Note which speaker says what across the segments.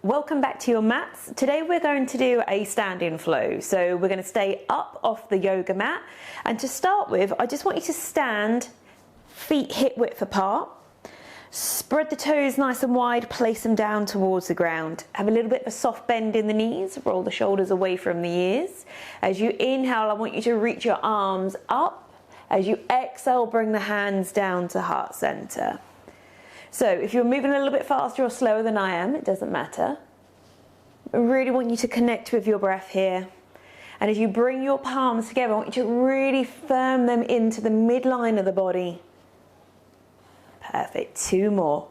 Speaker 1: Welcome back to your mats. Today we're going to do a stand-in flow. So we're going to stay up off the yoga mat. And to start with, I just want you to stand feet hip width apart. Spread the toes nice and wide, place them down towards the ground. Have a little bit of a soft bend in the knees, roll the shoulders away from the ears. As you inhale, I want you to reach your arms up. As you exhale, bring the hands down to heart center. So if you're moving a little bit faster or slower than I am, it doesn't matter. I really want you to connect with your breath here. And as you bring your palms together, I want you to really firm them into the midline of the body. Perfect, 2 more.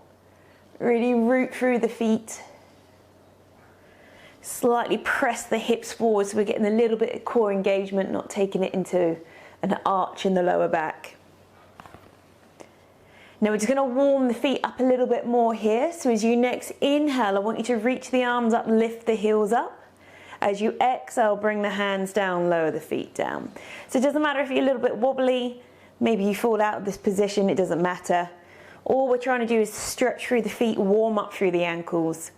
Speaker 1: Really root through the feet. Slightly press the hips forward so we're getting a little bit of core engagement, not taking it into an arch in the lower back. Now we're just going to warm the feet up a little bit more here. So as you next inhale, I want you to reach the arms up, lift the heels up. As you exhale, bring the hands down, lower the feet down. So it doesn't matter if you're a little bit wobbly, maybe you fall out of this position, it doesn't matter. All we're trying to do is stretch through the feet, warm up through the ankles.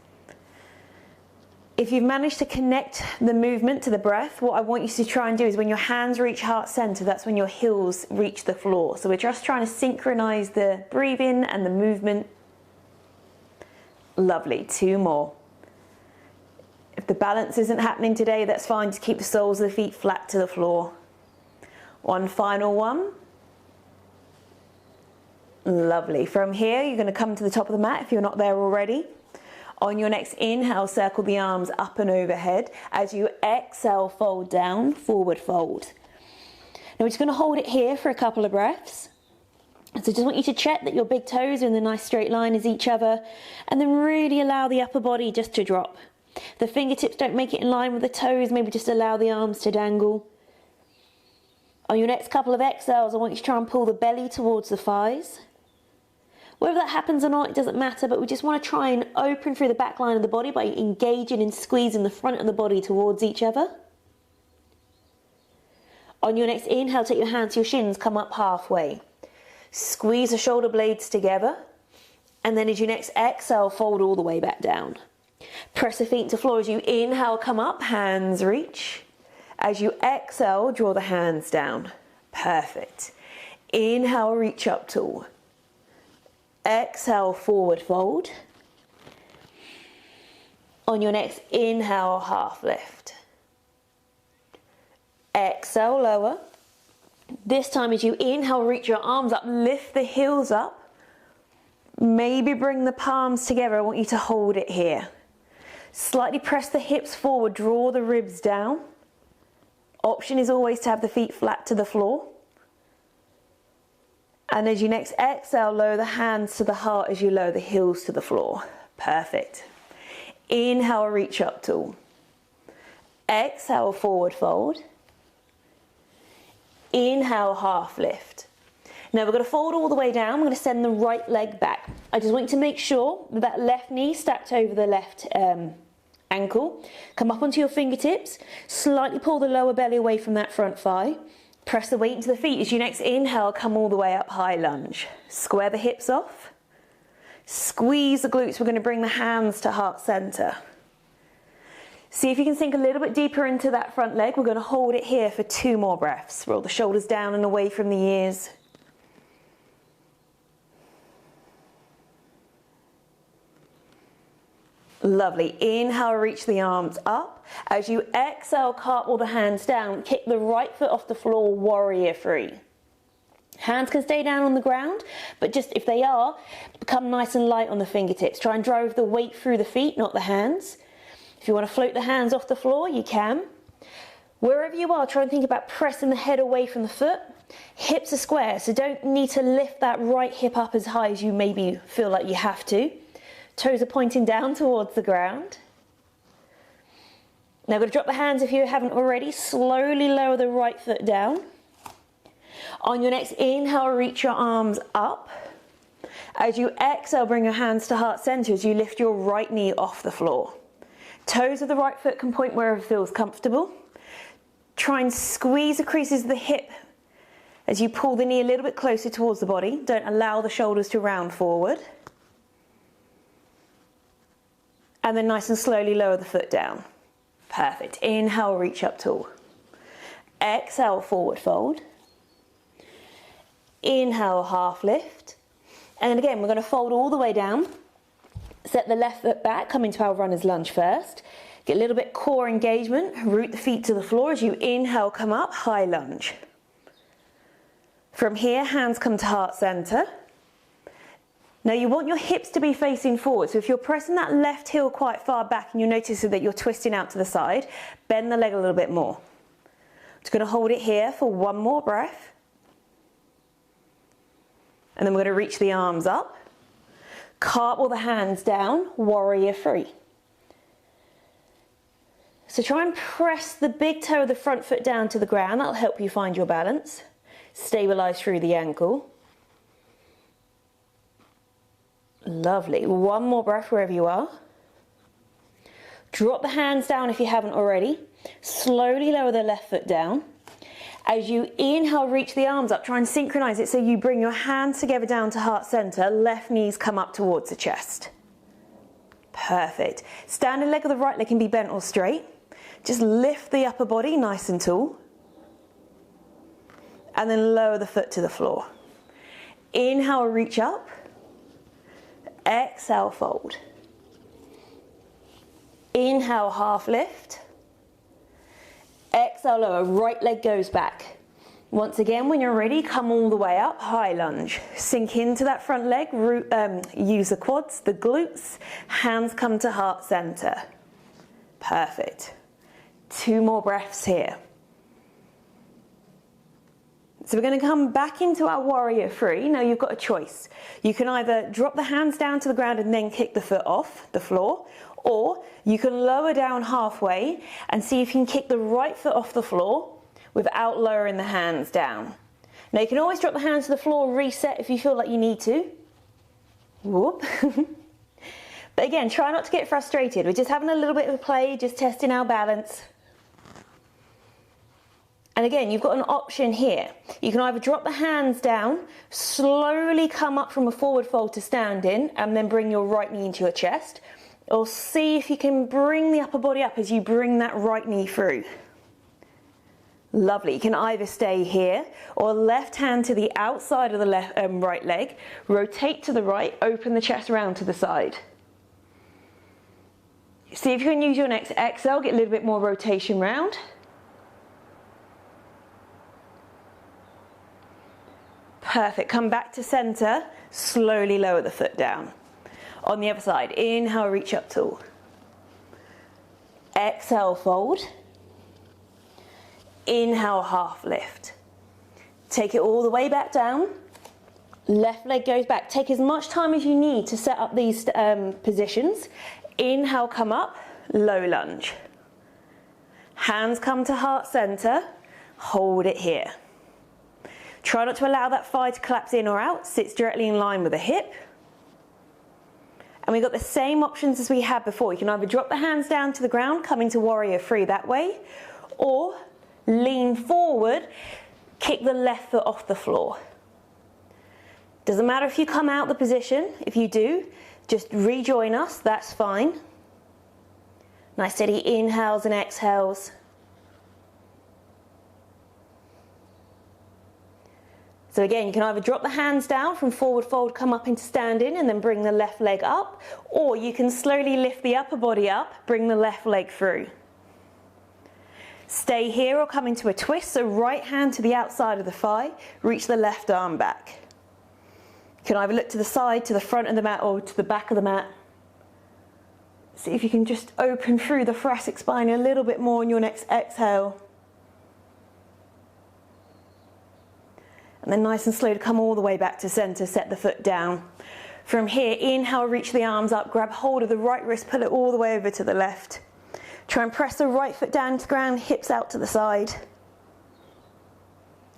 Speaker 1: If you've managed to connect the movement to the breath, what I want you to try and do is when your hands reach heart center, that's when your heels reach the floor. So we're just trying to synchronize the breathing and the movement. Lovely, 2 more. If the balance isn't happening today, that's fine. Just keep the soles of the feet flat to the floor. 1 final one. Lovely. From here, you're going to come to the top of the mat if you're not there already. On your next inhale, circle the arms up and overhead. As you exhale, fold down, forward fold. Now we're just going to hold it here for a couple of breaths. So just want you to check that your big toes are in the nice straight line as each other, and then really allow the upper body just to drop. The fingertips don't make it in line with the toes, maybe just allow the arms to dangle. On your next couple of exhales, I want you to try and pull the belly towards the thighs. Whether that happens or not, it doesn't matter, but we just want to try and open through the back line of the body by engaging and squeezing the front of the body towards each other. On your next inhale, take your hands to your shins, come up halfway. Squeeze the shoulder blades together, and then as you next exhale, fold all the way back down. Press the feet into the floor. As you inhale, come up, hands reach. As you exhale, draw the hands down. Perfect. Inhale, reach up tall. Exhale, forward fold. On your next inhale, half lift. Exhale, lower. This time as you inhale, reach your arms up, lift the heels up. Maybe bring the palms together. I want you to hold it here. Slightly press the hips forward, draw the ribs down. Option is always to have the feet flat to the floor. And as you next exhale, lower the hands to the heart as you lower the heels to the floor. Perfect. Inhale, reach up tall. Exhale, forward fold. Inhale, half lift. Now we're going to fold all the way down. We're going to send the right leg back. I just want you to make sure that left knee stacked over the left ankle. Come up onto your fingertips. Slightly pull the lower belly away from that front thigh. Press the weight into the feet. As you next inhale, come all the way up, high lunge. Square the hips off. Squeeze the glutes. We're going to bring the hands to heart center. See if you can sink a little bit deeper into that front leg. We're going to hold it here for 2 more breaths. Roll the shoulders down and away from the ears. Lovely. Inhale, reach the arms up. As you exhale, cartwheel the hands down. Kick the right foot off the floor, warrior 3. Hands can stay down on the ground, but just if they are, become nice and light on the fingertips. Try and drive the weight through the feet, not the hands. If you want to float the hands off the floor, you can. Wherever you are, try and think about pressing the head away from the foot. Hips are square, so don't need to lift that right hip up as high as you maybe feel like you have to. Toes are pointing down towards the ground. Now, going to drop the hands if you haven't already. Slowly lower the right foot down. On your next inhale, reach your arms up. As you exhale, bring your hands to heart center as you lift your right knee off the floor. Toes of the right foot can point wherever feels comfortable. Try and squeeze the creases of the hip as you pull the knee a little bit closer towards the body. Don't allow the shoulders to round forward. And then nice and slowly lower the foot down. Perfect. Inhale, reach up tall. Exhale, forward fold. Inhale, half lift. And then again, we're going to fold all the way down. Set the left foot back, come into our runner's lunge first. Get a little bit core engagement, root the feet to the floor as you inhale, come up, high lunge. From here, hands come to heart center. Now you want your hips to be facing forward, so if you're pressing that left heel quite far back and you notice that you're twisting out to the side, bend the leg a little bit more. Just going to hold it here for one more breath. And then we're going to reach the arms up. Cartwheel the hands down, warrior three. So try and press the big toe of the front foot down to the ground, that'll help you find your balance. Stabilize through the ankle. Lovely. One more breath wherever you are. Drop the hands down if you haven't already. Slowly lower the left foot down. As you inhale, reach the arms up. Try and synchronize it so you bring your hands together down to heart center. Left knees come up towards the chest. Perfect. Standing leg of the right leg can be bent or straight. Just lift the upper body nice and tall. And then lower the foot to the floor. Inhale, reach up. Exhale, fold. Inhale, half lift. Exhale, lower, right leg goes back. Once again, when you're ready, come all the way up, high lunge. Sink into that front leg, use the quads, the glutes, hands come to heart center. Perfect. 2 more breaths here. So we're going to come back into our warrior three. Now you've got a choice. You can either drop the hands down to the ground and then kick the foot off the floor, or you can lower down halfway and see if you can kick the right foot off the floor without lowering the hands down. Now you can always drop the hands to the floor, reset if you feel like you need to. Whoop. But again, try not to get frustrated. We're just having a little bit of a play, just testing our balance. And again, you've got an option here. You can either drop the hands down, slowly come up from a forward fold to standing, and then bring your right knee into your chest. Or see if you can bring the upper body up as you bring that right knee through. Lovely. You can either stay here, or left hand to the outside of the right leg, rotate to the right, open the chest round to the side. See if you can use your next exhale, get a little bit more rotation round. Perfect. Come back to center, slowly lower the foot down. On the other side, inhale, reach up tall. Exhale, fold. Inhale, half lift. Take it all the way back down. Left leg goes back. Take as much time as you need to set up these positions. Inhale, come up, low lunge. Hands come to heart center. Hold it here. Try not to allow that thigh to collapse in or out. Sits directly in line with the hip. And we've got the same options as we had before. You can either drop the hands down to the ground, come into warrior three that way, or lean forward, kick the left foot off the floor. Doesn't matter if you come out the position. If you do, just rejoin us, that's fine. Nice steady inhales and exhales. So again, you can either drop the hands down from forward fold, come up into standing, and then bring the left leg up, or you can slowly lift the upper body up, bring the left leg through. Stay here or come into a twist, so right hand to the outside of the thigh, reach the left arm back. You can either look to the side, to the front of the mat, or to the back of the mat. See if you can just open through the thoracic spine a little bit more on your next exhale. And then nice and slow to come all the way back to center, set the foot down. From here, inhale, reach the arms up, grab hold of the right wrist, pull it all the way over to the left. Try and press the right foot down to the ground, hips out to the side.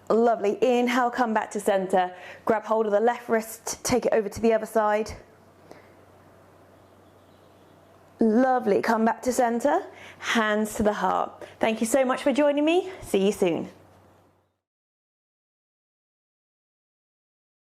Speaker 1: Lovely. Inhale, come back to center. Grab hold of the left wrist, take it over to the other side. Lovely. Come back to center, hands to the heart. Thank you so much for joining me. See you soon.